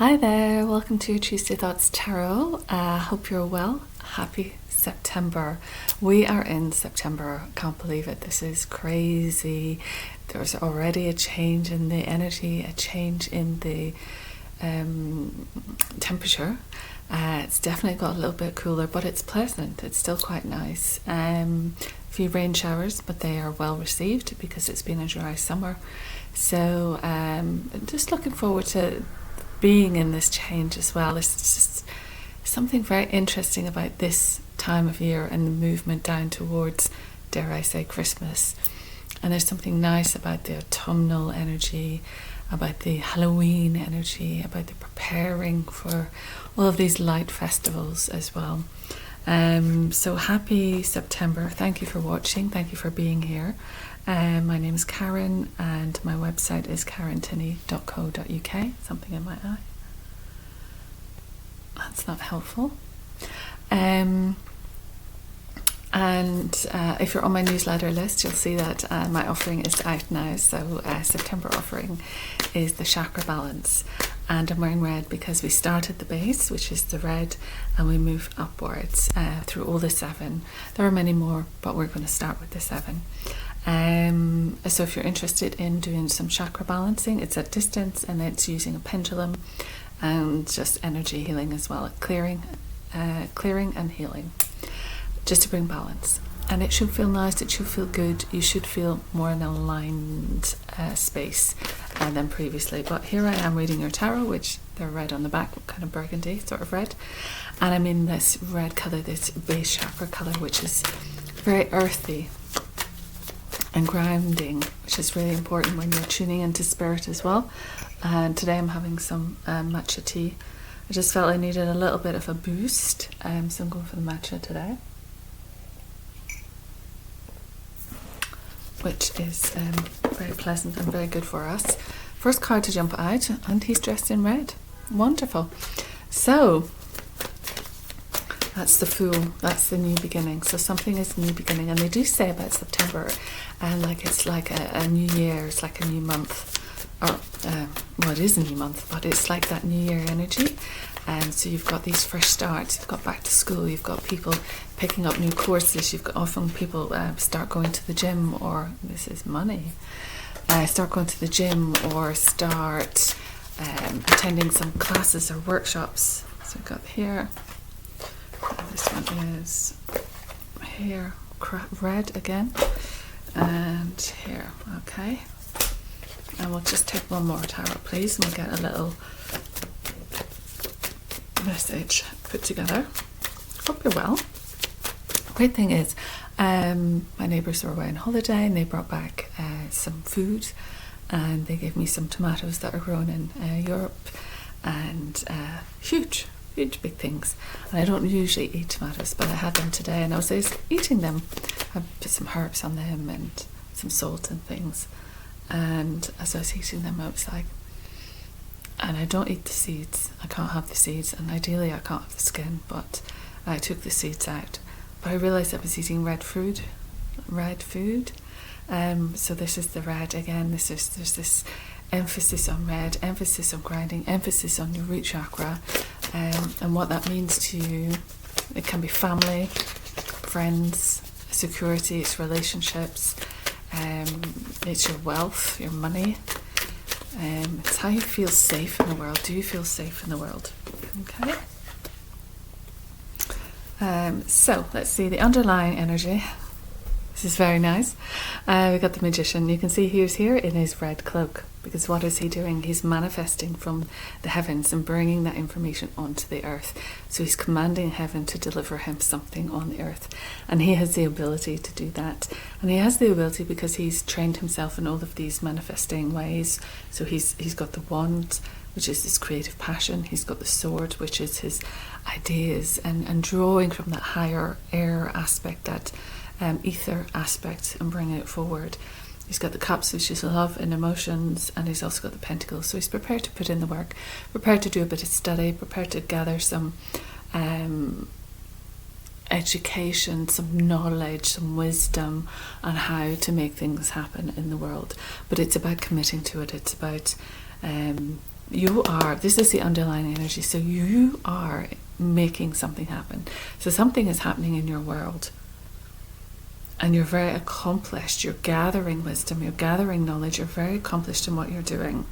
Hi there, welcome to your Tuesday Thoughts Tarot. Hope you're well. Happy September. We are in September. Can't believe it. This is crazy. There's already a change in the energy, a change in the temperature. It's definitely got a little bit cooler, but it's pleasant. It's still quite nice. A few rain showers, but they are well received because it's been a dry summer. So just looking forward to being in this change as well. There's just something very interesting about this time of year and the movement down towards, dare I say, Christmas. And there's something nice about the autumnal energy, about the Halloween energy, about the preparing for all of these light festivals as well. So happy September. Thank you for watching. Thank you for being here. My name is Karen and my website is karentinney.co.uk. Something in my eye. That's not helpful. And if you're on my newsletter list, you'll see that my offering is out now. So September offering is the chakra balance. And I'm wearing red because we started the base, which is the red, and we move upwards through all the 7. There are many more, but we're going to start with the 7. So if you're interested in doing some chakra balancing, it's at distance and it's using a pendulum and just energy healing as well, clearing and healing, just to bring balance. And it should feel nice, it should feel good, you should feel more in a aligned space than previously. But here I am reading your tarot, which they're red on the back, kind of burgundy sort of red, and I'm in this red colour, this base chakra colour, which is very earthy and grounding, which is really important when you're tuning into spirit as well. And today I'm having some matcha tea. I just felt I needed a little bit of a boost, so I'm going for the matcha today, which is very pleasant and very good for us. First card to jump out, and he's dressed in red. Wonderful. So that's the Fool. That's the new beginning. So something is new beginning, and they do say about September, and it's like a new year. It's like a new month, or well, it is a new month, but it's like that new year energy. And so you've got these fresh starts. You've got back to school. You've got people picking up new courses. You've got often people start going to the gym, or this is money. Start going to the gym, or start attending some classes or workshops. So we've got here. This one is here, red again, and here. Okay, and we'll just take one more tarot, please, and we'll get a little message put together. Hope you're well. Great thing is, my neighbours were away on holiday and they brought back some food, and they gave me some tomatoes that are grown in Europe, and huge big things. And I don't usually eat tomatoes, but I had them today and I was eating them. I put some herbs on them and some salt and things, and as I was eating them I was like, and I don't eat the seeds, I can't have the seeds, and ideally I can't have the skin, but I took the seeds out. But I realised I was eating red food. So this is the red again. There's this emphasis on red, emphasis on grounding, emphasis on your root chakra, and what that means to you. It can be family, friends, security, it's relationships, it's your wealth, your money. It's how you feel safe in the world. Do you feel safe in the world? Okay. So let's see the underlying energy. This is very nice. We got the Magician. You can see he's here in his red cloak, because what is he doing? He's manifesting from the heavens and bringing that information onto the earth. So he's commanding heaven to deliver him something on the earth, and he has the ability to do that. And he has the ability because he's trained himself in all of these manifesting ways. So he's got the wand, which is his creative passion. He's got the sword, which is his ideas, and drawing from that higher air aspect, that ether aspect, and bringing it forward. He's got the cups, which is love and emotions, and he's also got the pentacles. So he's prepared to put in the work, prepared to do a bit of study, prepared to gather some education, some knowledge, some wisdom on how to make things happen in the world. But it's about committing to it. It's about this is the underlying energy, so you are making something happen. So something is happening in your world, and you're very accomplished. You're gathering wisdom, you're gathering knowledge, you're very accomplished in what you're doing.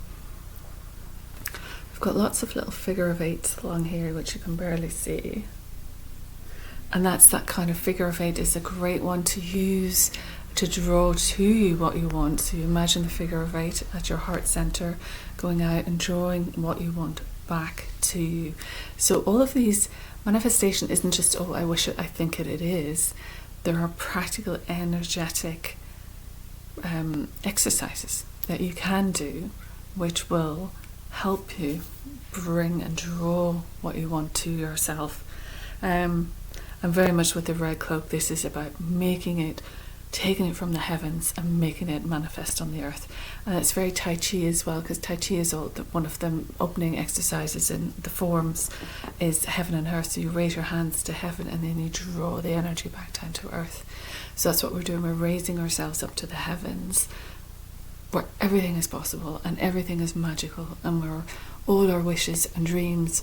We've got lots of little figure of 8s along here, which you can barely see. And that's that kind of figure of 8 is a great one to use to draw to you what you want. So you imagine the figure of 8 at your heart center, going out and drawing what you want back to you. So all of these, manifestation isn't just, oh, I wish it, I think it is. There are practical, energetic exercises that you can do, which will help you bring and draw what you want to yourself. And very much with the red cloak, this is about making it, taking it from the heavens and making it manifest on the earth. And it's very Tai Chi as well, because Tai Chi is one of the opening exercises in the forms is heaven and earth. So you raise your hands to heaven and then you draw the energy back down to earth. So that's what we're doing. We're raising ourselves up to the heavens, where everything is possible and everything is magical, and where all our wishes and dreams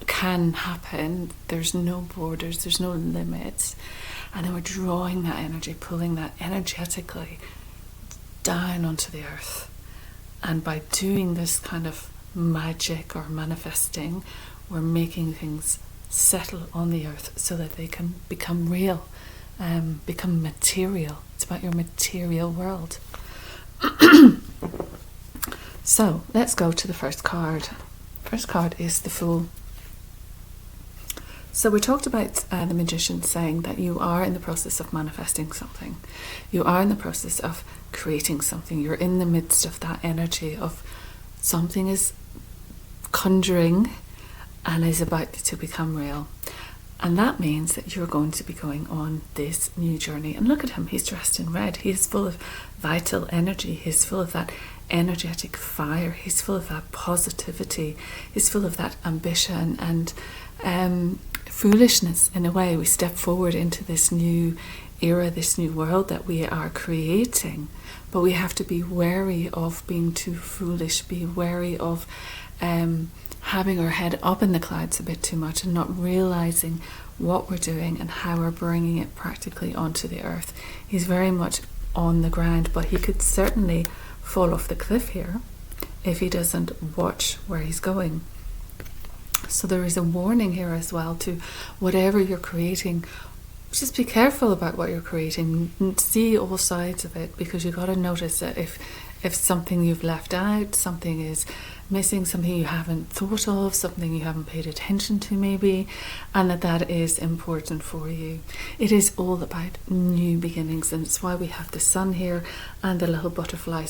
can happen. There's no borders, there's no limits. And then we're drawing that energy, pulling that energetically down onto the earth. And by doing this kind of magic or manifesting, we're making things settle on the earth so that they can become real, become material. It's about your material world. So let's go to the first card. First card is the Fool. So we talked about the magician saying that you are in the process of manifesting something. You are in the process of creating something. You're in the midst of that energy of something is conjuring and is about to become real. And that means that you're going to be going on this new journey. And look at him, he's dressed in red. He is full of vital energy. He's full of that energetic fire. He's full of that positivity. He's full of that ambition and foolishness in a way. We step forward into this new era, this new world that we are creating. But we have to be wary of being too foolish, be wary of having our head up in the clouds a bit too much and not realizing what we're doing and how we're bringing it practically onto the earth. He's very much on the ground, but he could certainly fall off the cliff here if he doesn't watch where he's going. So there is a warning here as well to whatever you're creating. Just be careful about what you're creating. See all sides of it, because you've got to notice that if something you've left out, something is missing, something you haven't thought of, something you haven't paid attention to maybe, and that is important for you. It is all about new beginnings, and it's why we have the sun here and the little butterfly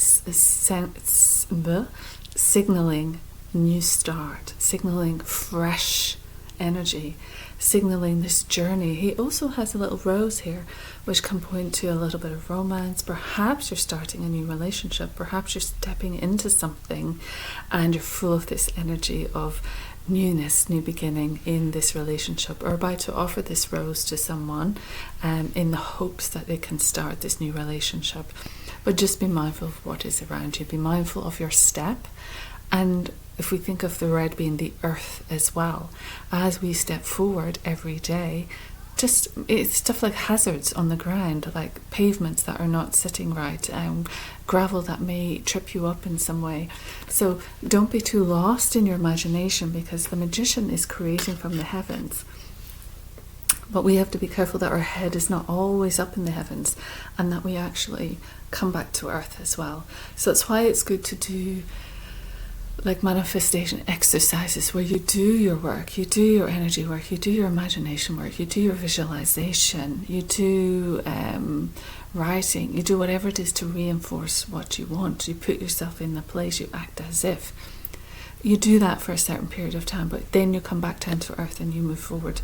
signaling new start, signaling fresh energy, signaling this journey. He also has a little rose here which can point to a little bit of romance. Perhaps you're starting a new relationship, perhaps you're stepping into something and you're full of this energy of newness, new beginning in this relationship, or about to offer this rose to someone in the hopes that they can start this new relationship. But just be mindful of what is around you, be mindful of your step. And if we think of the red being the earth as well, as we step forward every day, just it's stuff like hazards on the ground, like pavements that are not sitting right, gravel that may trip you up in some way. So don't be too lost in your imagination, because the magician is creating from the heavens. But we have to be careful that our head is not always up in the heavens, and that we actually come back to earth as well. So that's why it's good to do like manifestation exercises where you do your work, you do your energy work, you do your imagination work, you do your visualization, you do writing, you do whatever it is to reinforce what you want. You put yourself in the place, you act as if. You do that for a certain period of time, but then you come back down to earth and you move forward,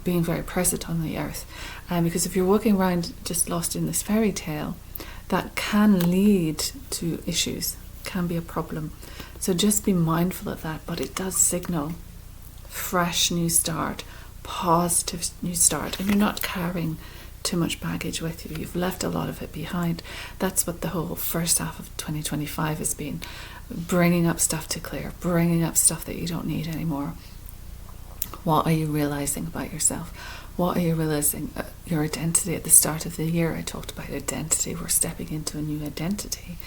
being very present on the earth. Because if you're walking around just lost in this fairy tale, that can lead to issues, can be a problem. So just be mindful of that, but it does signal fresh new start, positive new start, and you're not carrying too much baggage with you. You've left a lot of it behind. That's what the whole first half of 2025 has been. bringing up stuff to clear, bringing up stuff that you don't need anymore. What are you realizing about yourself? What are you realizing? Your identity. At the start of the year, I talked about identity. We're stepping into a new identity,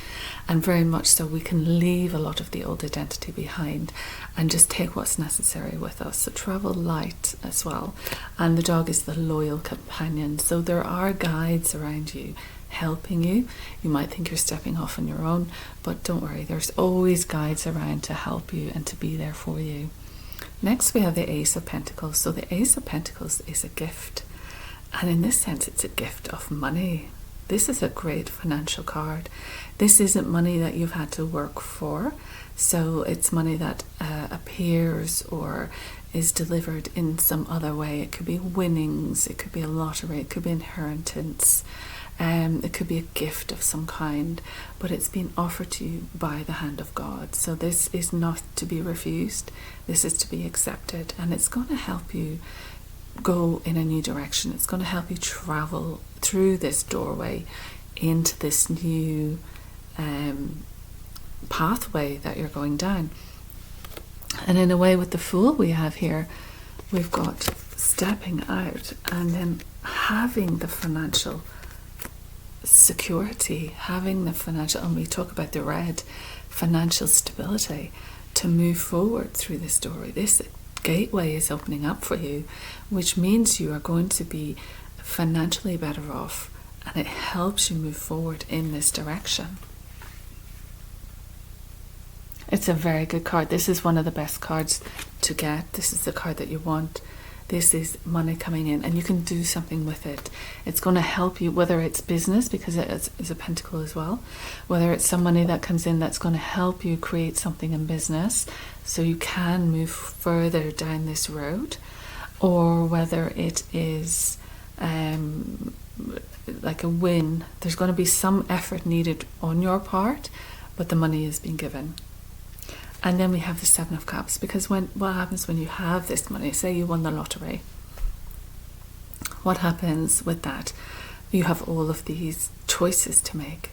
and very much so we can leave a lot of the old identity behind and just take what's necessary with us. So travel light as well. And the dog is the loyal companion. So there are guides around you helping you. You might think you're stepping off on your own, but don't worry, there's always guides around to help you and to be there for you. Next we have the Ace of Pentacles. So the Ace of Pentacles is a gift, and in this sense it's a gift of money. This is a great financial card. This isn't money that you've had to work for, so it's money that appears or is delivered in some other way. It could be winnings, it could be a lottery, it could be inheritance, it could be a gift of some kind, but it's been offered to you by the hand of God. So this is not to be refused, this is to be accepted, and it's going to help you go in a new direction. It's going to help you travel through this doorway into this new pathway that you're going down. And in a way, with the Fool we have here, we've got stepping out and then having the financial security, having the financial, and we talk about the red, financial stability to move forward through this doorway. This gateway is opening up for you, which means you are going to be financially better off, and it helps you move forward in this direction. It's a very good card. This is one of the best cards to get. This is the card that you want. This is money coming in, and you can do something with it. It's going to help you, whether it's business, because it is a pentacle as well, whether it's some money that comes in that's going to help you create something in business so you can move further down this road, or whether it is like a win. There's going to be some effort needed on your part, but the money is being given. And then we have the Seven of Cups, because what happens when you have this money? Say you won the lottery. What happens with that? You have all of these choices to make.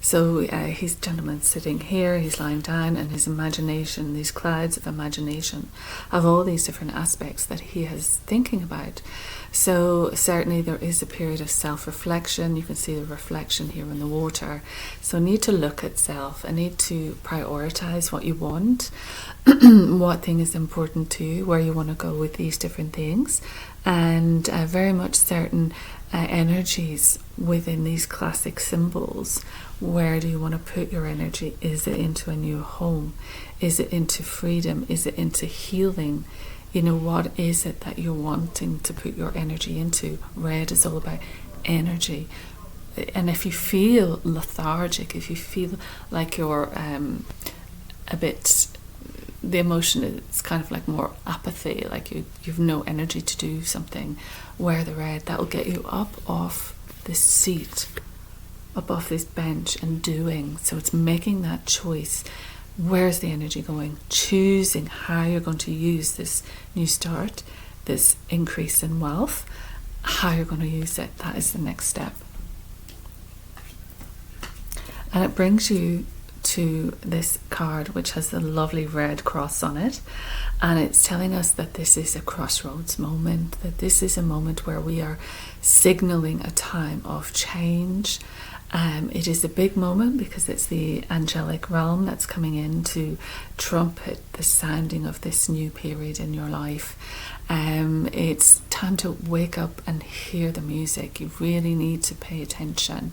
So he's gentleman sitting here, he's lying down, and his imagination, these clouds of imagination, of all these different aspects that he is thinking about. So certainly there is a period of self-reflection. You can see the reflection here in the water. So need to look at self. I need to prioritize what you want, what thing is important to you, where you want to go with these different things, and very much certain energies within these classic symbols. Where do you want to put your energy? Is it into a new home? Is it into freedom? Is it into healing? You know, what is it that you're wanting to put your energy into? Red is all about energy. And if you feel lethargic, if you feel like you're a bit, the emotion is kind of like more apathy, like you've no energy to do something, wear the red. That will get you up off this seat, up off this bench and doing. So it's making that choice. Where's the energy going? Choosing how you're going to use this new start, this increase in wealth, how you're going to use it. That is the next step. And it brings you to this card, which has the lovely red cross on it. And it's telling us that this is a crossroads moment, that this is a moment where we are signaling a time of change. It is a big moment because it's the angelic realm that's coming in to trumpet the sounding of this new period in your life. It's time to wake up and hear the music. You really need to pay attention.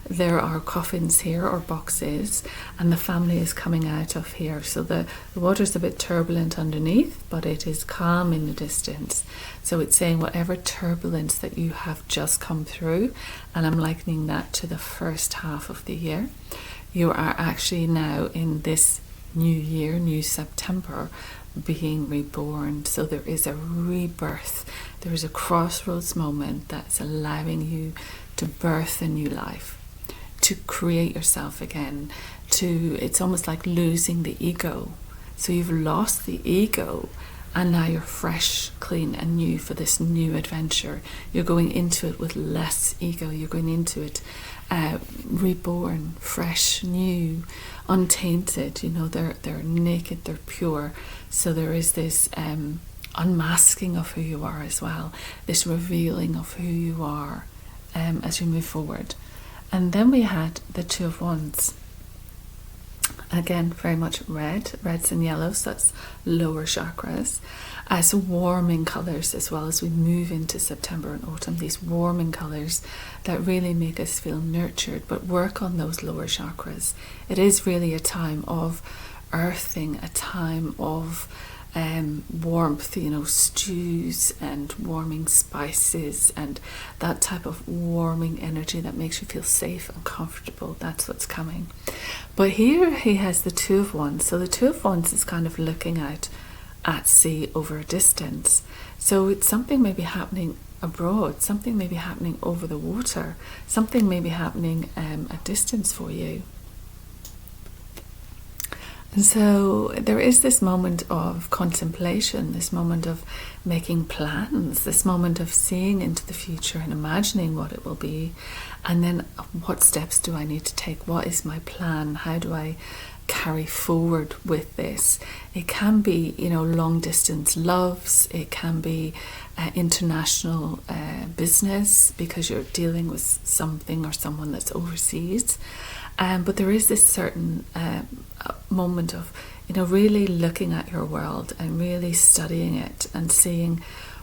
There are coffins here, or boxes, and the family is coming out of here. So the water's a bit turbulent underneath, but it is calm in the distance. So it's saying whatever turbulence that you have just come through, and I'm likening that to the first half of the year, you are actually now in this new year, new September, being reborn. So there is a rebirth. There is a crossroads moment that's allowing you to birth a new life, to create yourself again, it's almost like losing the ego. So you've lost the ego and now you're fresh, clean and new for this new adventure. You're going into it with less ego. You're going into it reborn, fresh, new, untainted. They're naked, they're pure. So there is this unmasking of who you are as well, this revealing of who you are as you move forward. And then we had the Two of Wands. Again, very much reds and yellows, that's lower chakras. So warming colours as well as we move into September and autumn, these warming colours that really make us feel nurtured, but work on those lower chakras. It is really a time of earthing, a time of warmth, stews and warming spices and that type of warming energy that makes you feel safe and comfortable. That's what's coming. But here he has the Two of Wands. So the Two of Wands is kind of looking out at sea over a distance. So it's something maybe happening abroad, something maybe happening over the water, something maybe happening a distance for you. And so there is this moment of contemplation, this moment of making plans, this moment of seeing into the future and imagining what it will be. And then what steps do I need to take? What is my plan? How do I carry forward with this? It can be, long distance loves. It can be international business because you're dealing with something or someone that's overseas. But there is this certain moment of, really looking at your world and really studying it and seeing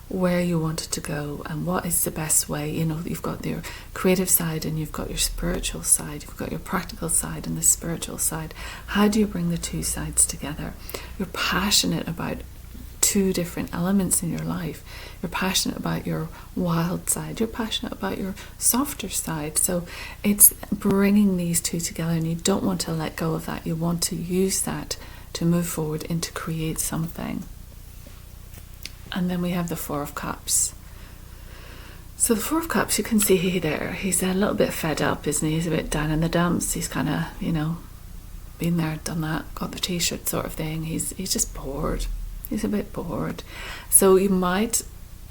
where you want it to go and what is the best way. You've got your creative side and you've got your spiritual side. You've got your practical side and the spiritual side. How do you bring the two sides together? You're passionate about two different elements in your life. You're passionate about your wild side. You're passionate about your softer side. So it's bringing these two together, and you don't want to let go of that. You want to use that to move forward and to create something. And then we have the Four of Cups. So the Four of Cups, you can see there, he's a little bit fed up, isn't he? He's a bit down in the dumps. He's kind of, been there, done that, got the t-shirt sort of thing. He's just bored. He's a bit bored. So you might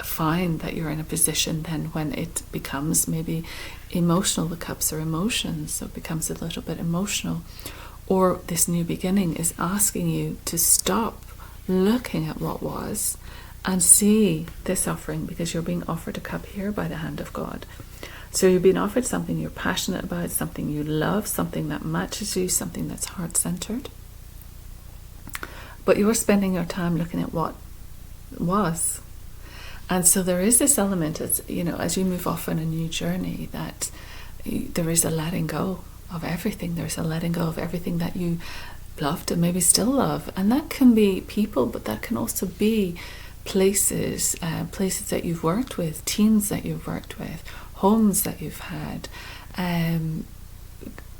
find that you're in a position then when it becomes maybe emotional. The cups are emotions, so it becomes a little bit emotional. Or this new beginning is asking you to stop looking at what was and see this offering, because you're being offered a cup here by the hand of God. So you've been offered something you're passionate about, something you love, something that matches you, something that's heart-centered. But you're spending your time looking at what was. And so there is this element, as you move off on a new journey, that there is a letting go of everything. There's a letting go of everything that you loved and maybe still love. And that can be people, but that can also be places that you've worked with, teams that you've worked with, homes that you've had,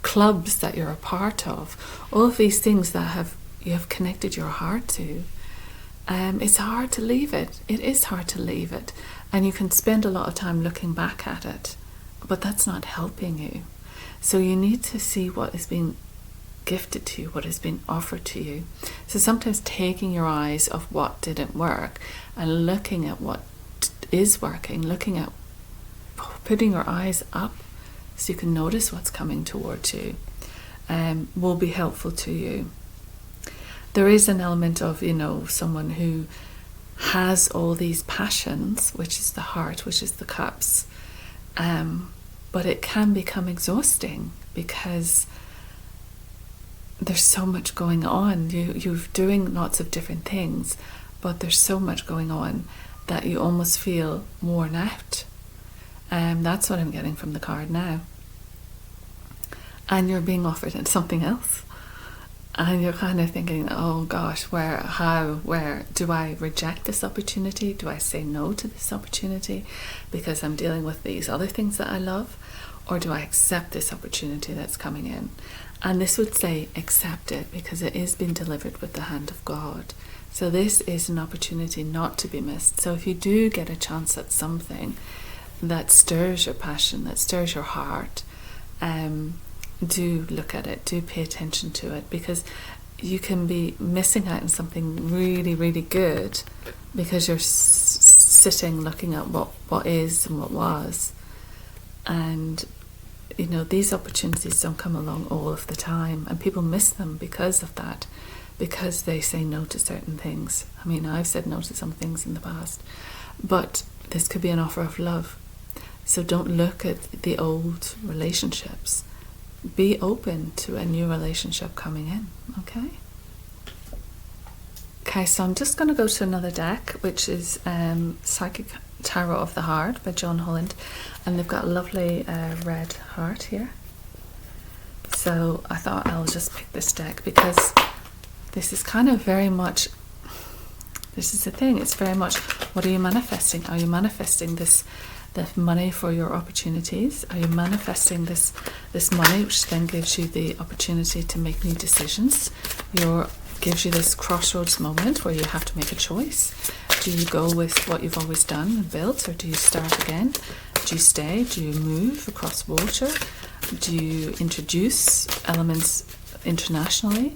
clubs that you're a part of. All of these things that you have connected your heart to. It's hard to leave it. It is hard to leave it. And you can spend a lot of time looking back at it, but that's not helping you. So you need to see what is being gifted to you, what has been offered to you. So sometimes taking your eyes off what didn't work and looking at what is working, looking at putting your eyes up so you can notice what's coming towards you, will be helpful to you. There is an element of, someone who has all these passions, which is the heart, which is the cups, but it can become exhausting because there's so much going on. You're doing lots of different things, but there's so much going on that you almost feel worn out. That's what I'm getting from the card now. And you're being offered something else. And you're kind of thinking, oh gosh, where do I reject this opportunity? Do I say no to this opportunity because I'm dealing with these other things that I love? Or do I accept this opportunity that's coming in? And this would say accept it, because it is being delivered with the hand of God. So this is an opportunity not to be missed. So if you do get a chance at something that stirs your passion, that stirs your heart, do look at it, do pay attention to it, because you can be missing out on something really, really good because you're sitting looking at what is and what was. And these opportunities don't come along all of the time, and people miss them because of that, because they say no to certain things. I mean, I've said no to some things in the past, but this could be an offer of love. So don't look at the old relationships. Be open to a new relationship coming in, okay? Okay, so I'm just going to go to another deck, which is Psychic Tarot of the Heart by Holland, and they've got a lovely red heart here. So I thought I'll just pick this deck because this is kind of very much, this is the thing, it's very much, what are you manifesting? Are you manifesting the money for your opportunities? Are you manifesting this money, which then gives you the opportunity to make new decisions? Gives you this crossroads moment where you have to make a choice. Do you go with what you've always done and built, or do you start again? Do you stay? Do you move across water? Do you introduce elements internationally?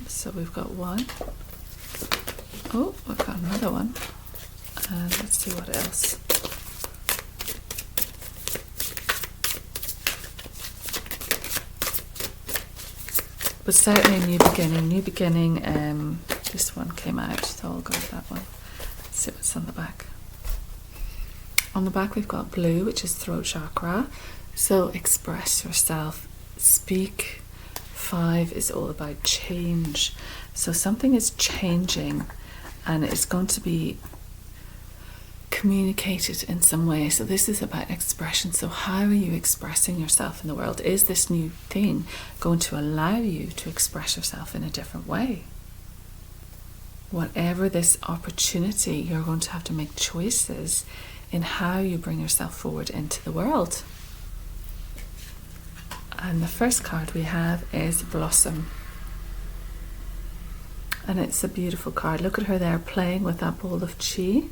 So we've got one. Oh, we've got another one. Let's see what else. But certainly a new beginning. This one came out, so I'll go with that one. Let's see what's on the back. On the back we've got blue, which is throat chakra. So express yourself, speak. 5 is all about change. So something is changing, and it's going to be communicated in some way. So this is about expression. So how are you expressing yourself in the world? Is this new thing going to allow you to express yourself in a different way? Whatever this opportunity, you're going to have to make choices in how you bring yourself forward into the world. And the first card we have is Blossom. And it's a beautiful card. Look at her there playing with that ball of chi.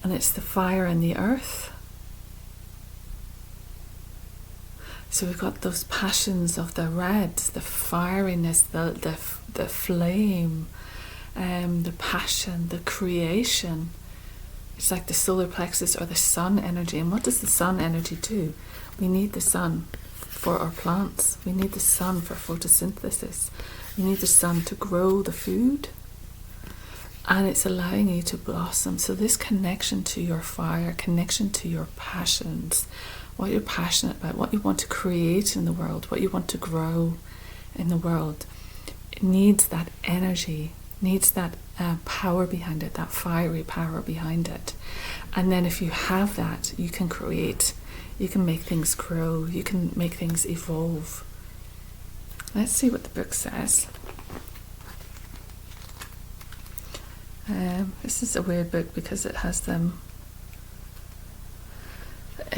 And it's the fire and the earth. So we've got those passions of the red, the fieriness, the flame, the passion, the creation. It's like the solar plexus or the sun energy. And what does the sun energy do? We need the sun for our plants. We need the sun for photosynthesis. We need the sun to grow the food. And it's allowing you to blossom. So this connection to your fire, connection to your passions, what you're passionate about, what you want to create in the world, what you want to grow in the world, it needs that energy, needs that power behind it, that fiery power behind it. And then if you have that, you can create, you can make things grow, you can make things evolve. Let's see what the book says. This is a weird book because it has them. It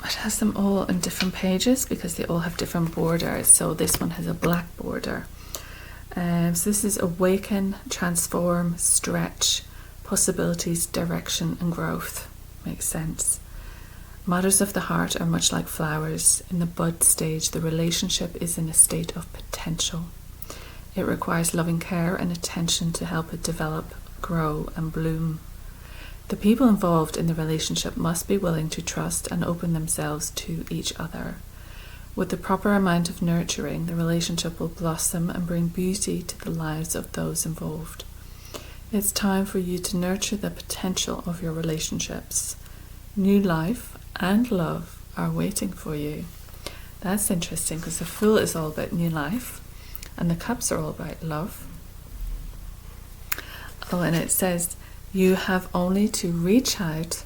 has them all in different pages because they all have different borders. So this one has a black border. So this is awaken, transform, stretch, possibilities, direction, and growth. Makes sense. Matters of the heart are much like flowers. In the bud stage, the relationship is in a state of potential. It requires loving care and attention to help it develop, grow, and bloom. The people involved in the relationship must be willing to trust and open themselves to each other. With the proper amount of nurturing, the relationship will blossom and bring beauty to the lives of those involved. It's time for you to nurture the potential of your relationships. New life and love are waiting for you. That's interesting because the Fool is all about new life and the Cups are all about love. Oh, and it says, you have only to reach out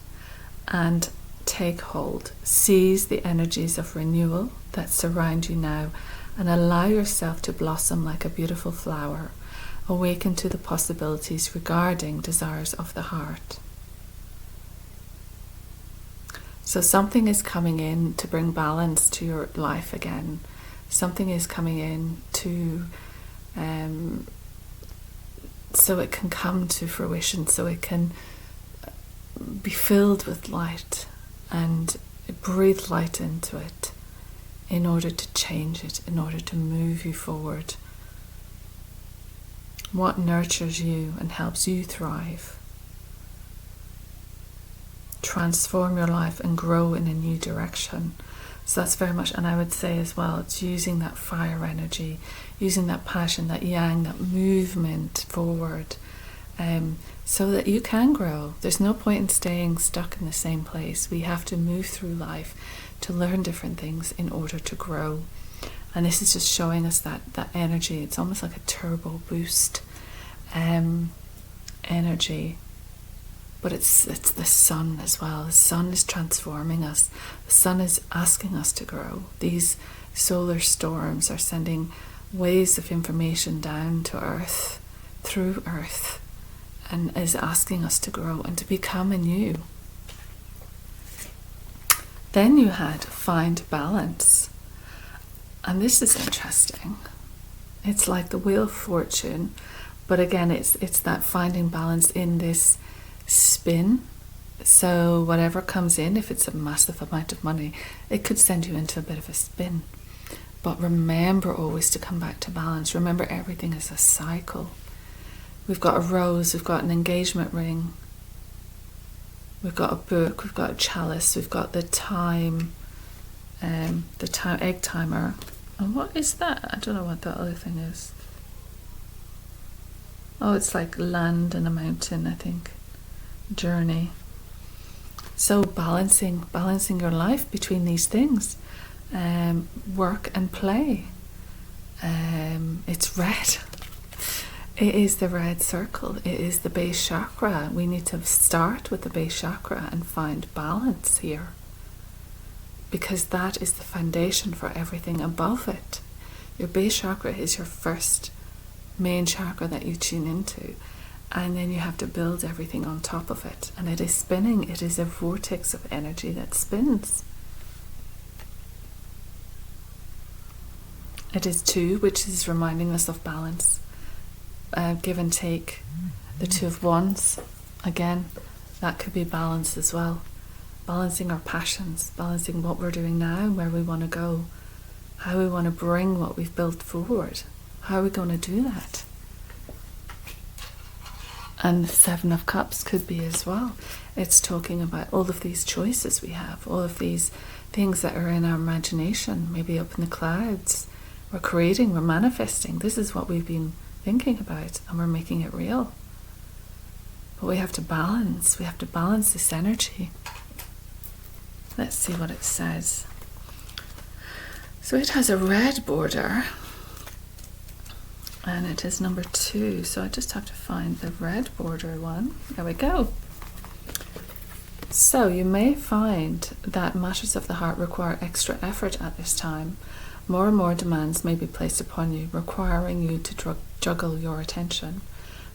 and take hold. Seize the energies of renewal that surround you now and allow yourself to blossom like a beautiful flower. Awaken to the possibilities regarding desires of the heart. So something is coming in to bring balance to your life again. Something is coming in to so it can come to fruition, so it can be filled with light and breathe light into it in order to change it, in order to move you forward. What nurtures you and helps you thrive? Transform your life and grow in a new direction. So that's very much, and I would say as well, it's using that fire energy, using that passion, that yang, that movement forward, so that you can grow. There's no point in staying stuck in the same place. We have to move through life to learn different things in order to grow. And this is just showing us that energy. It's almost like a turbo boost energy. But it's the sun as well. The sun is transforming us. The sun is asking us to grow. These solar storms are sending waves of information down to Earth, through Earth, and is asking us to grow and to become anew. Then you had find balance. And this is interesting. It's like the Wheel of Fortune, but again, it's that finding balance in this spin. So whatever comes in, if it's a massive amount of money, it could send you into a bit of a spin. But remember always to come back to balance. Remember, everything is a cycle. We've got a rose, we've got an engagement ring, we've got a book, we've got a chalice, we've got the time, egg timer. And what is that? I don't know what that other thing is. Oh, it's like land and a mountain, I think. Journey. So balancing your life between these things, work and play. It's red. It is the red circle. It is the base chakra. We need to start with the base chakra and find balance here, because that is the foundation for everything above it. Your base chakra is your first main chakra that you tune into, and then you have to build everything on top of it. And it is spinning. It is a vortex of energy that spins. It is 2, which is reminding us of balance. Give and take. The 2 of Wands, again, that could be balance as well. Balancing our passions, balancing what we're doing now and where we want to go, how we want to bring what we've built forward. How are we going to do that? And the 7 of Cups could be as well. It's talking about all of these choices we have, all of these things that are in our imagination, maybe up in the clouds. We're creating, we're manifesting. This is what we've been thinking about, and we're making it real. But we have to balance. We have to balance this energy. Let's see what it says. So it has a red border, and it is number 2. So I just have to find the red border one. There we go. So you may find that matters of the heart require extra effort at this time. More and more demands may be placed upon you, requiring you to juggle your attention.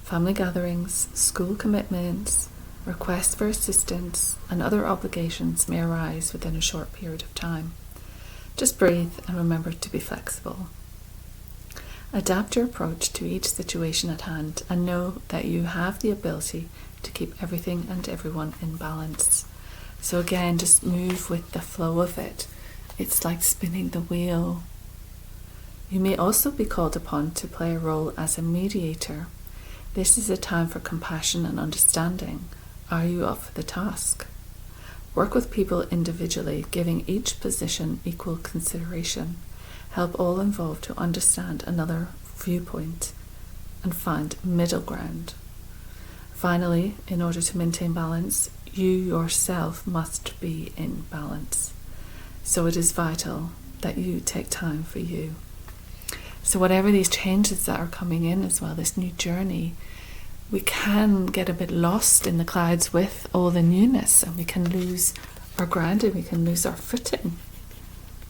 Family gatherings, school commitments, requests for assistance, and other obligations may arise within a short period of time. Just breathe and remember to be flexible. Adapt your approach to each situation at hand, and know that you have the ability to keep everything and everyone in balance. So again, just move with the flow of it. It's like spinning the wheel. You may also be called upon to play a role as a mediator. This is a time for compassion and understanding. Are you up for the task? Work with people individually, giving each position equal consideration. Help all involved to understand another viewpoint and find middle ground. Finally, in order to maintain balance, you yourself must be in balance. So it is vital that you take time for you. So whatever these changes that are coming in as well, this new journey, we can get a bit lost in the clouds with all the newness, and we can lose our grounding, we can lose our footing.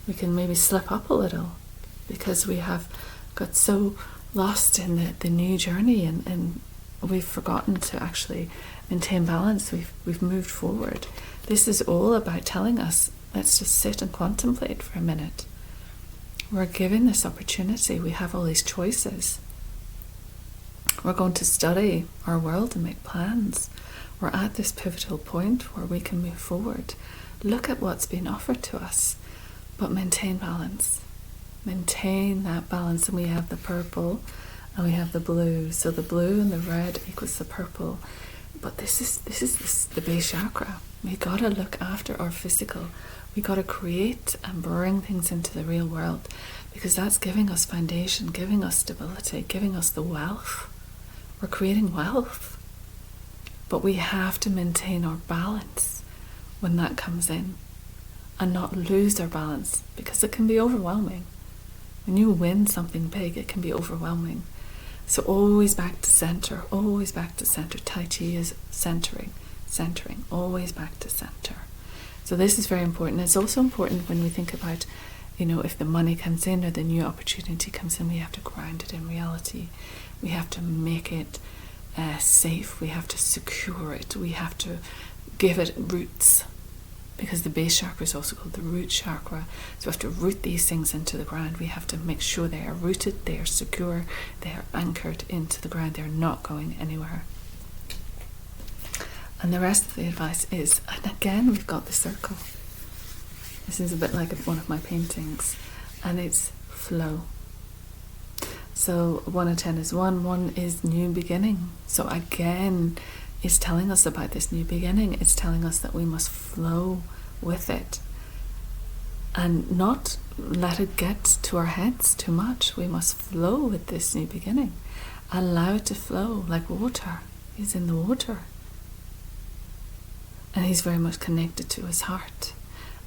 We can maybe slip up a little because we have got so lost in the new journey, and we've forgotten to actually maintain balance. We've moved forward. This is all about telling us, let's just sit and contemplate for a minute. We're given this opportunity. We have all these choices. We're going to study our world and make plans. We're at this pivotal point where we can move forward. Look at what's been offered to us. but maintain balance. Maintain that balance. And we have the purple and we have the blue. So the blue and the red equals the purple. But this is the base chakra. We gotta look after our physical. We gotta create and bring things into the real world, because that's giving us foundation, giving us stability, giving us the wealth. We're creating wealth. But we have to maintain our balance when that comes in, and not lose our balance, because it can be overwhelming. When you win something big, it can be overwhelming. So always back to center, always back to center. Tai Chi is centering, always back to center. So this is very important. It's also important when we think about, if the money comes in or the new opportunity comes in, we have to ground it in reality. We have to make it safe. We have to secure it. We have to give it roots, because the base chakra is also called the root chakra. So we have to root these things into the ground. We have to make sure they are rooted, they are secure, they are anchored into the ground. They're not going anywhere. And the rest of the advice is, and again, we've got the circle. This is a bit like one of my paintings, and it's flow. So 1 and 10 is 1. 1 is new beginning. So again, it's telling us about this new beginning. It's telling us that we must flow with it and not let it get to our heads too much. We must flow with this new beginning. Allow it to flow like water. He's in the water. And he's very much connected to his heart.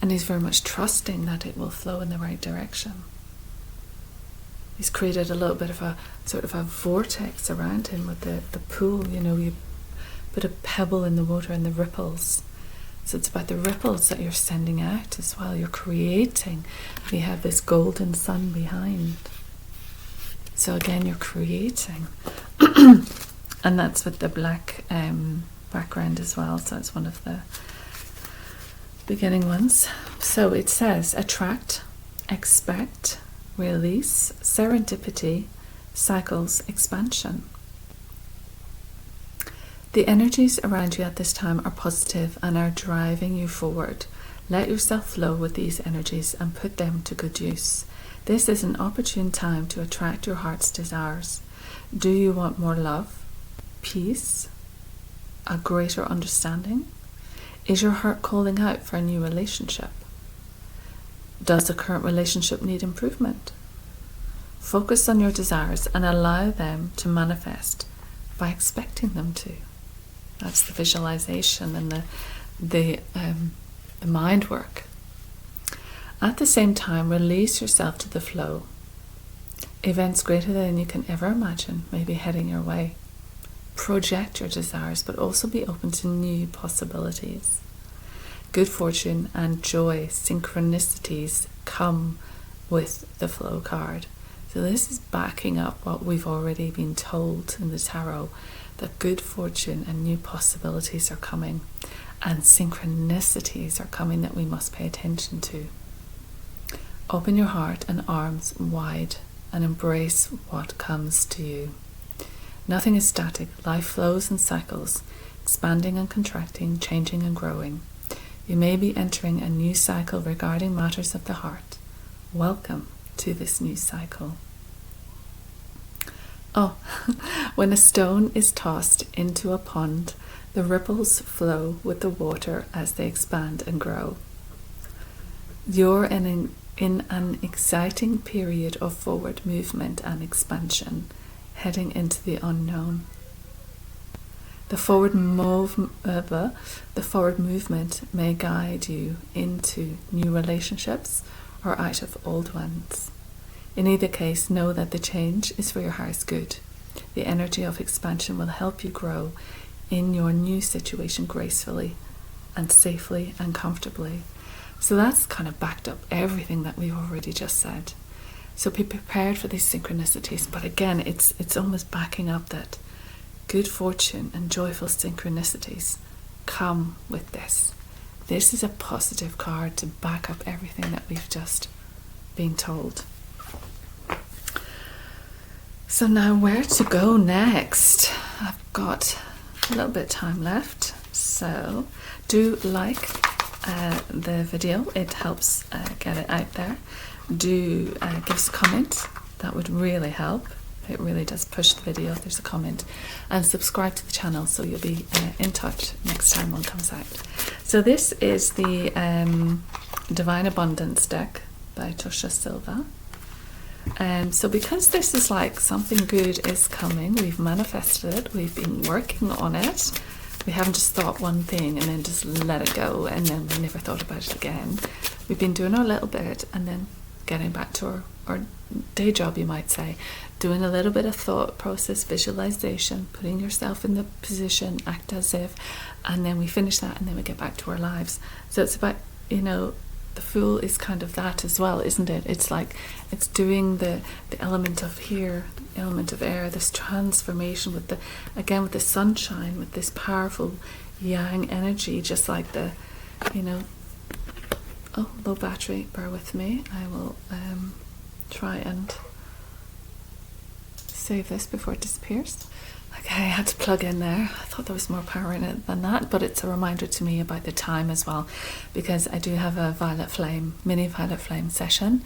And he's very much trusting that it will flow in the right direction. He's created a little bit of a sort of a vortex around him with the pool. You put a pebble in the water and the ripples. So it's about the ripples that you're sending out as well. You're creating. We have this golden sun behind. So again, you're creating. And that's with the black background as well. So it's one of the beginning ones. So it says attract, expect, release, serendipity, cycles, expansion. The energies around you at this time are positive and are driving you forward. Let yourself flow with these energies and put them to good use. This is an opportune time to attract your heart's desires. Do you want more love, peace, a greater understanding? Is your heart calling out for a new relationship? Does the current relationship need improvement? Focus on your desires and allow them to manifest by expecting them to. That's the visualization and the mind work. At the same time, release yourself to the flow. Events greater than you can ever imagine may be heading your way. Project your desires, but also be open to new possibilities. Good fortune and joy, synchronicities come with the flow card. So this is backing up what we've already been told in the tarot, that good fortune and new possibilities are coming, and synchronicities are coming that we must pay attention to. Open your heart and arms wide and embrace what comes to you. Nothing is static. Life flows in cycles, expanding and contracting, changing and growing. You may be entering a new cycle regarding matters of the heart. Welcome to this new cycle. Oh, when a stone is tossed into a pond, the ripples flow with the water as they expand and grow. You're in an exciting period of forward movement and expansion, heading into the unknown. The forward movement may guide you into new relationships or out of old ones. In either case, know that the change is for your highest good. The energy of expansion will help you grow in your new situation gracefully and safely and comfortably. So that's kind of backed up everything that we've already just said. So be prepared for these synchronicities. But again, it's almost backing up that good fortune and joyful synchronicities come with this. This is a positive card to back up everything that we've just been told. So now where to go next? I've got a little bit of time left. So do like, the video. It helps get it out there. Do give us a comment. That would really help. It really does push the video if there's a comment. And subscribe to the channel so you'll be in touch next time one comes out. So this is the Divine Abundance deck by Tosha Silva. So because this is like something good is coming, we've manifested it, we've been working on it. We haven't just thought one thing and then just let it go and then we never thought about it again. We've been doing our little bit and then getting back to our day job, you might say, doing a little bit of thought process, visualization, putting yourself in the position, act as if, and then we finish that and then we get back to our lives. So it's about, you know, the Fool is kind of that as well, isn't it? It's like it's doing the element of here, element of air, this transformation with with the sunshine, with this powerful yang energy, just like the, you know, oh, low battery, bear with me. I will try and save this before it disappears. Okay, I had to plug in there. I thought there was more power in it than that, but it's a reminder to me about the time as well, because I do have a mini violet flame session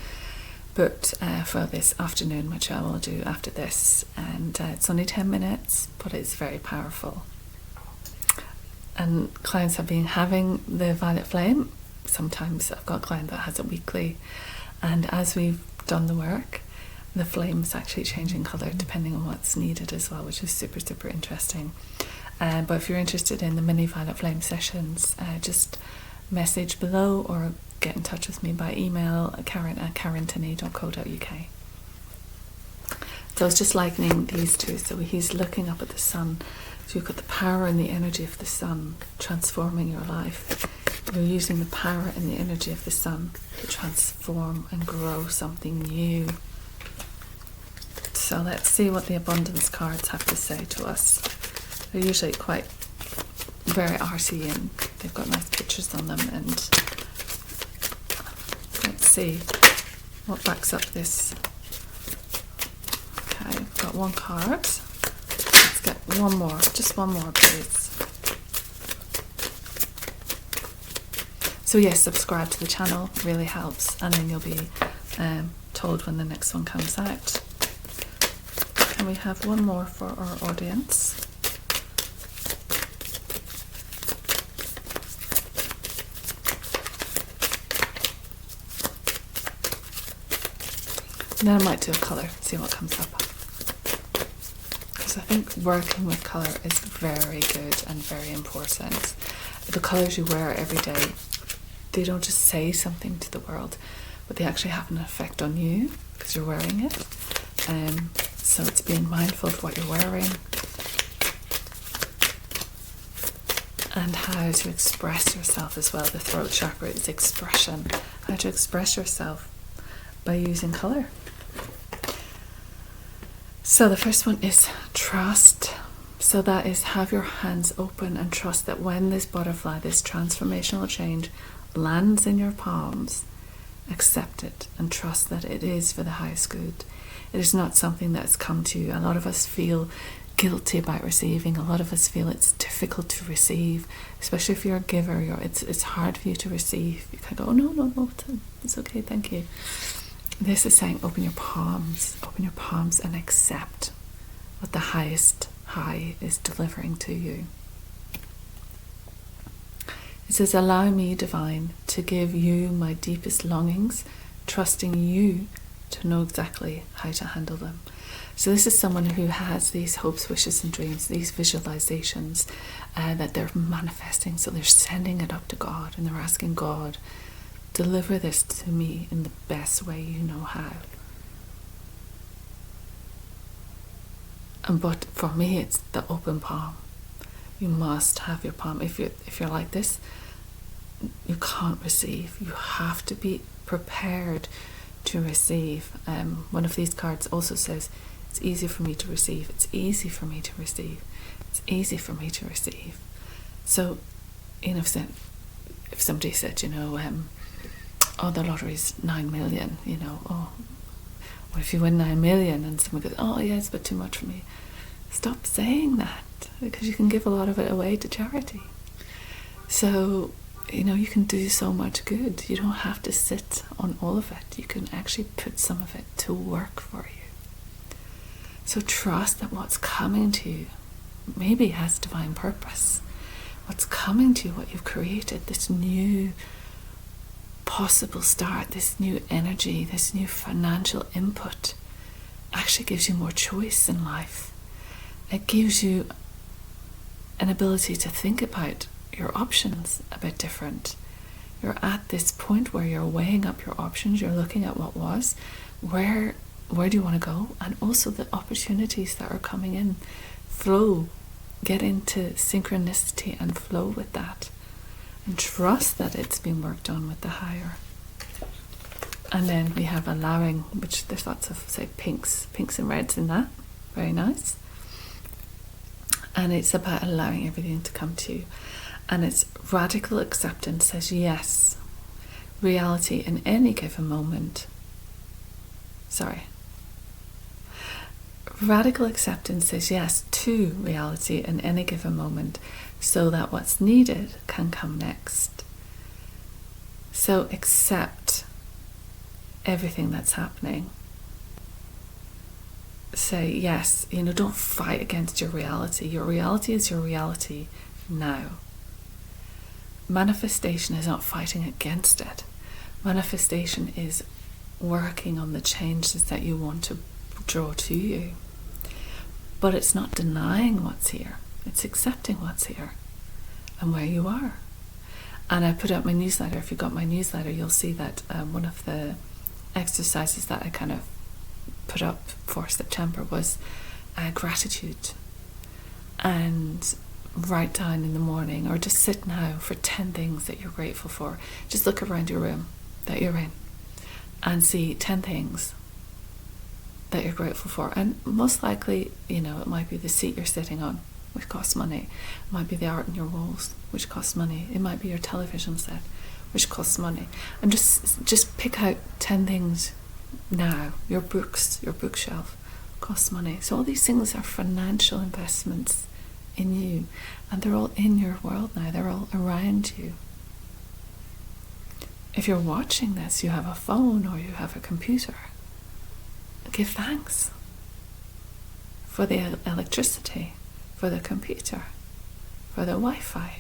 booked for this afternoon, which I will do after this, and it's only 10 minutes, but it's very powerful. And clients have been having the violet flame. Sometimes I've got a client that has it weekly, and as we've done the work, the flame is actually changing colour depending on what's needed as well, which is super, super interesting. But if you're interested in the mini violet flame sessions, just message below or get in touch with me by email, karen@karentony.co.uk. So it's just likening these two. So he's looking up at the sun. So you've got the power and the energy of the sun transforming your life. You're using the power and the energy of the sun to transform and grow something new. So let's see what the abundance cards have to say to us. They're usually quite very arty and they've got nice pictures on them, and let's see what backs up this. Okay, I've got one card. Let's get one more, just one more please. So yes, subscribe to the channel, really helps, and then you'll be told when the next one comes out. And we have one more for our audience. And then I might do a colour, see what comes up. Because I think working with colour is very good and very important. The colours you wear every day, they don't just say something to the world, but they actually have an effect on you because you're wearing it. So it's being mindful of what you're wearing and how to express yourself as well. The throat chakra is expression, how to express yourself by using colour. So the first one is trust. So that is have your hands open and trust that when this butterfly, this transformational change lands in your palms, accept it and trust that it is for the highest good. It is not something that's come to you. A lot of us feel guilty about receiving. A lot of us feel it's difficult to receive, especially if you're a giver. It's hard for you to receive. You can go, oh, no, it's okay, thank you. This is saying open your palms and accept what the highest high is delivering to you. It says, allow me, divine, to give you my deepest longings, trusting you to know exactly how to handle them. So this is someone who has these hopes, wishes and dreams, these visualizations that they're manifesting. So they're sending it up to God and they're asking God, deliver this to me in the best way you know how. But for me, it's the open palm. You must have your palm. If you're like this, you can't receive. You have to be prepared to receive. One of these cards also says, it's easy for me to receive. It's easy for me to receive. It's easy for me to receive. So, you know, if somebody said, you know, oh, the lottery's 9 million, you know, oh, what if you win 9 million? And someone goes, oh yeah, it's a bit too much for me. Stop saying that, because you can give a lot of it away to charity. So you can do so much good. You don't have to sit on all of it. You can actually put some of it to work for you. So trust that what's coming to you maybe has divine purpose. What's coming to you, what you've created, this new possible start, this new energy, this new financial input, actually gives you more choice in life. It gives you an ability to think about your options a bit different. You're at this point where you're weighing up your options, you're looking at what was, where do you want to go, and also the opportunities that are coming in. Flow, get into synchronicity and flow with that, and trust that it's been worked on with the higher. And then we have allowing, which there's lots of, say, pinks and reds in that. Very nice. And it's about allowing everything to come to you. And it's radical acceptance says yes. Reality in any given moment. Radical acceptance says yes to reality in any given moment, so that what's needed can come next. So accept everything that's happening. Say yes, don't fight against your reality. Your reality is your reality now. Manifestation is not fighting against it. Manifestation is working on the changes that you want to draw to you. But it's not denying what's here. It's accepting what's here and where you are. And I put out my newsletter. If you got my newsletter, you'll see that one of the exercises that I kind of put up for September was gratitude. And write down in the morning, or just sit now for 10 things that you're grateful for. Just look around your room that you're in and see 10 things that you're grateful for. And most likely, it might be the seat you're sitting on, which costs money. It might be the art on your walls, which costs money. It might be your television set, which costs money. And just pick out 10 things now. Your books, your bookshelf costs money. So all these things are financial investments in you, and they're all in your world now. They're all around you. If you're watching this, you have a phone or you have a computer, give thanks for the electricity, for the computer, for the Wi-Fi,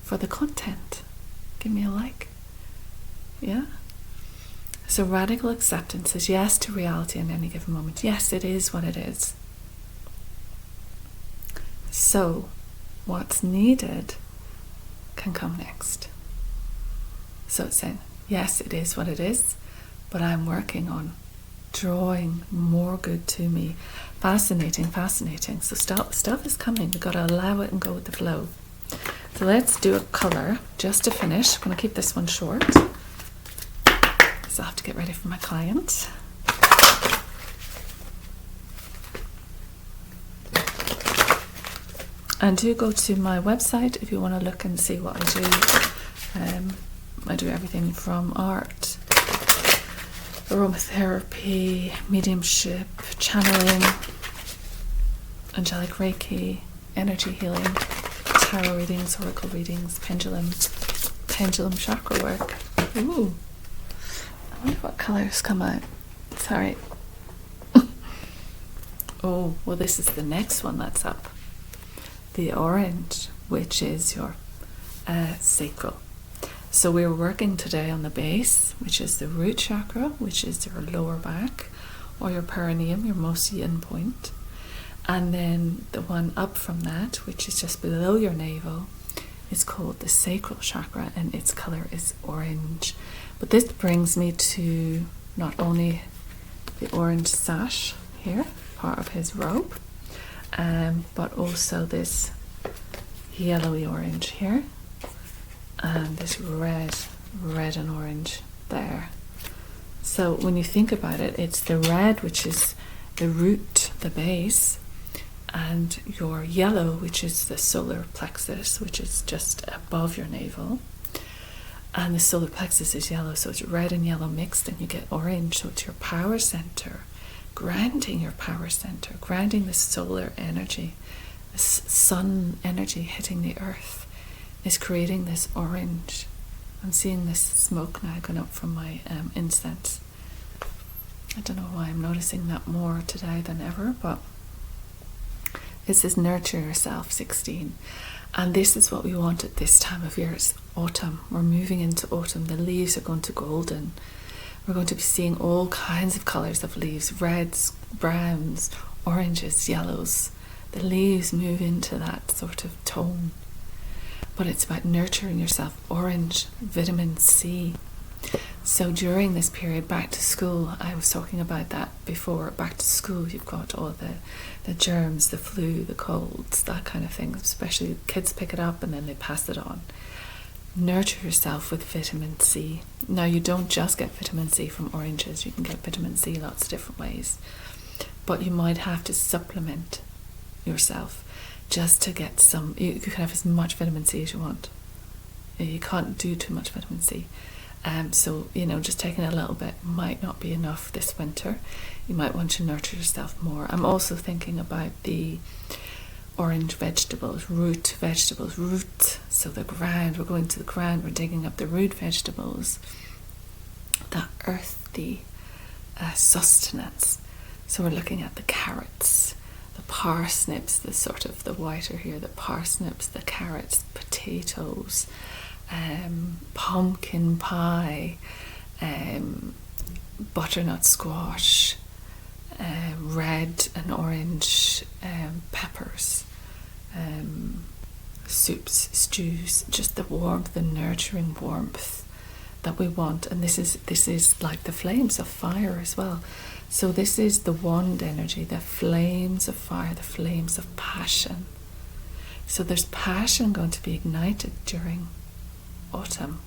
for the content. Give me a like. Yeah? So radical acceptance is yes to reality in any given moment. Yes, it is what it is. So what's needed can come next. So it's saying, yes, it is what it is, but I'm working on drawing more good to me. Fascinating. So stuff is coming. We've got to allow it and go with the flow. So let's do a colour just to finish. I'm going to keep this one short, so I have to get ready for my client. And do go to my website if you want to look and see what I do. I do everything from art, aromatherapy, mediumship, channeling, angelic Reiki, energy healing, tarot readings, oracle readings, pendulum chakra work. Ooh, I wonder what colours come out. Sorry. Oh, well, this is the next one that's up. The orange, which is your sacral. So we're working today on the base, which is the root chakra, which is your lower back, or your perineum, your most yin point. And then the one up from that, which is just below your navel, is called the sacral chakra, and its colour is orange. But this brings me to not only the orange sash here, part of his robe, but also this yellowy orange here, and this red and orange there. So when you think about it, it's the red, which is the root, the base, and your yellow, which is the solar plexus, which is just above your navel. And the solar plexus is yellow, so it's red and yellow mixed, and you get orange, so it's your power center, grounding your power center, grounding the solar energy, the sun energy hitting the earth, is creating this orange. I'm seeing this smoke now going up from my incense. I don't know why I'm noticing that more today than ever, but it says nurture yourself, 16. And this is what we want at this time of year. It's autumn. We're moving into autumn. The leaves are going to golden. We're going to be seeing all kinds of colours of leaves, reds, browns, oranges, yellows. The leaves move into that sort of tone. But it's about nurturing yourself. Orange, vitamin C. So during this period, back to school, I was talking about that before. Back to school, you've got all the germs, the flu, the colds, that kind of thing. Especially kids pick it up and then they pass it on. Nurture yourself with vitamin C. Now, you don't just get vitamin C from oranges. You can get vitamin C lots of different ways. But you might have to supplement yourself just to get some. You can have as much vitamin C as you want. You can't do too much vitamin C. So, just taking a little bit might not be enough this winter. You might want to nurture yourself more. I'm also thinking about the orange vegetables, root. So the ground, we're going to the ground, we're digging up the root vegetables, that earthy sustenance. So we're looking at the carrots, the parsnips, the sort of the whiter here, the parsnips, the carrots, potatoes, pumpkin pie, butternut squash, red and orange peppers, soups, stews, just the warmth, the nurturing warmth that we want. And this is like the flames of fire as well. So this is the wand energy, the flames of fire, the flames of passion. So there's passion going to be ignited during autumn,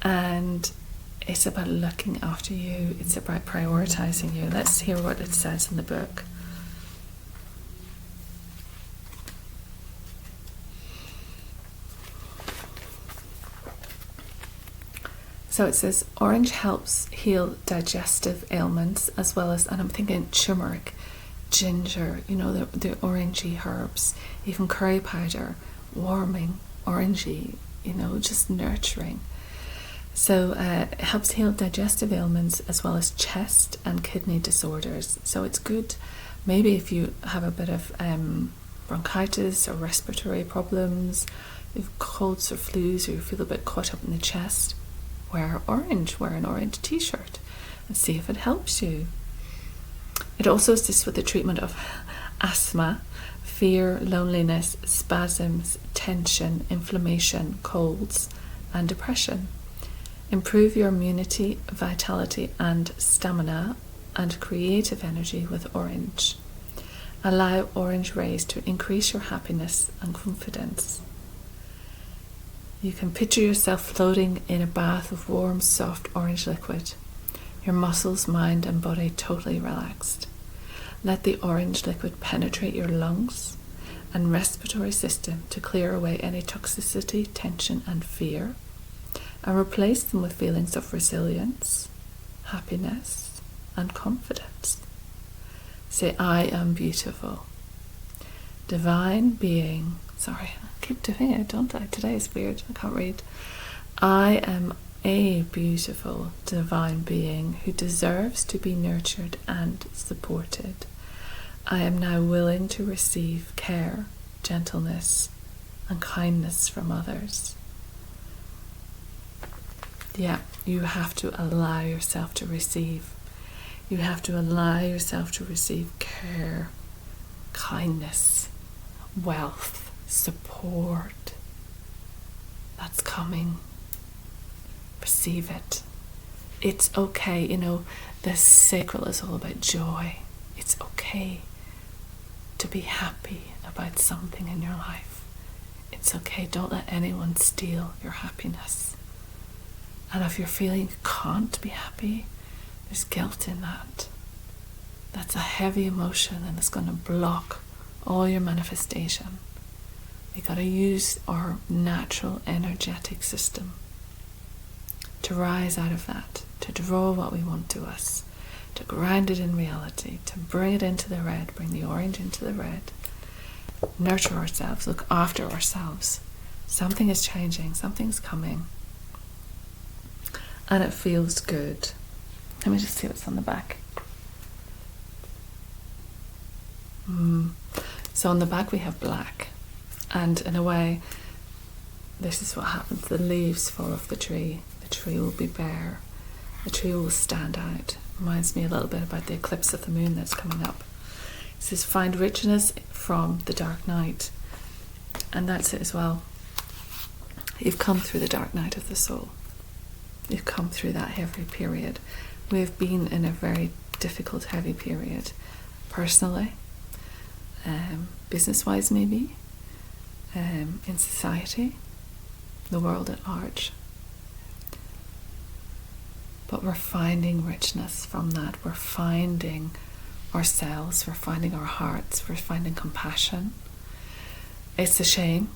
and it's about looking after you. It's about prioritizing you. Let's hear what it says in the book. So it says orange helps heal digestive ailments, as well as, and I'm thinking turmeric, ginger, the orangey herbs, even curry powder, warming, orangey, just nurturing. So it helps heal digestive ailments as well as chest and kidney disorders. So it's good maybe if you have a bit of bronchitis or respiratory problems, if colds or flus, or you feel a bit caught up in the chest, wear an orange t-shirt and see if it helps you. It also assists with the treatment of asthma, fear, loneliness, spasms, tension, inflammation, colds, and depression. Improve your immunity, vitality, and stamina, and creative energy with orange. Allow orange rays to increase your happiness and confidence. You can picture yourself floating in a bath of warm, soft orange liquid. Your muscles, mind, and body totally relaxed. Let the orange liquid penetrate your lungs and respiratory system to clear away any toxicity, tension, and fear, and replace them with feelings of resilience, happiness, and confidence. Say, I am beautiful. Divine being. Sorry, I keep doing it, don't I? Today is weird. I can't read. I am a beautiful divine being who deserves to be nurtured and supported. I am now willing to receive care, gentleness, and kindness from others. Yeah, you have to allow yourself to receive. You have to allow yourself to receive care, kindness, wealth, support. That's coming. Receive it. It's okay. The sacral is all about joy. It's okay to be happy about something in your life. It's okay. Don't let anyone steal your happiness. And if you're feeling you can't be happy, there's guilt in that. That's a heavy emotion, and it's going to block all your manifestation. We got to use our natural energetic system to rise out of that, to draw what we want to us, to ground it in reality, to bring it into the red, bring the orange into the red, nurture ourselves, look after ourselves, Something is changing, something's coming. And it feels good. Let me just see what's on the back. So on the back we have black. And in a way, this is what happens. The leaves fall off the tree. The tree will be bare. The tree will stand out. Reminds me a little bit about the eclipse of the moon that's coming up. It says, find richness from the dark night. And that's it as well. You've come through the dark night of the soul. You've come through that heavy period. We've been in a very difficult, heavy period. Personally, business-wise maybe, in society, the world at large. But we're finding richness from that. We're finding ourselves, we're finding our hearts, we're finding compassion. It's a shame.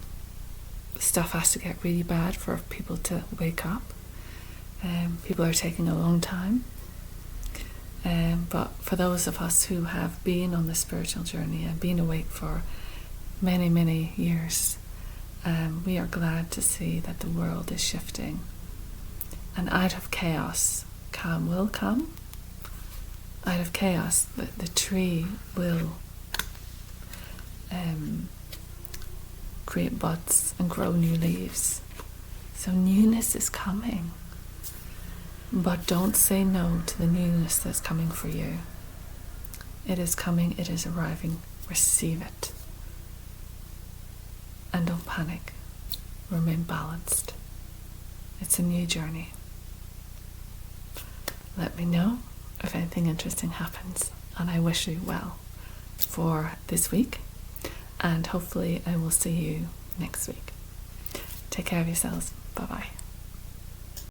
Stuff has to get really bad for people to wake up. People are taking a long time. But for those of us who have been on the spiritual journey and been awake for many, many years, we are glad to see that the world is shifting. And out of chaos, calm will come. Out of chaos, the tree will create buds and grow new leaves. So newness is coming. But don't say no to the newness that's coming for you. It is coming, it is arriving. Receive it. And don't panic. Remain balanced. It's a new journey. Let me know if anything interesting happens, and I wish you well for this week, and hopefully I will see you next week. Take care of yourselves. Bye bye.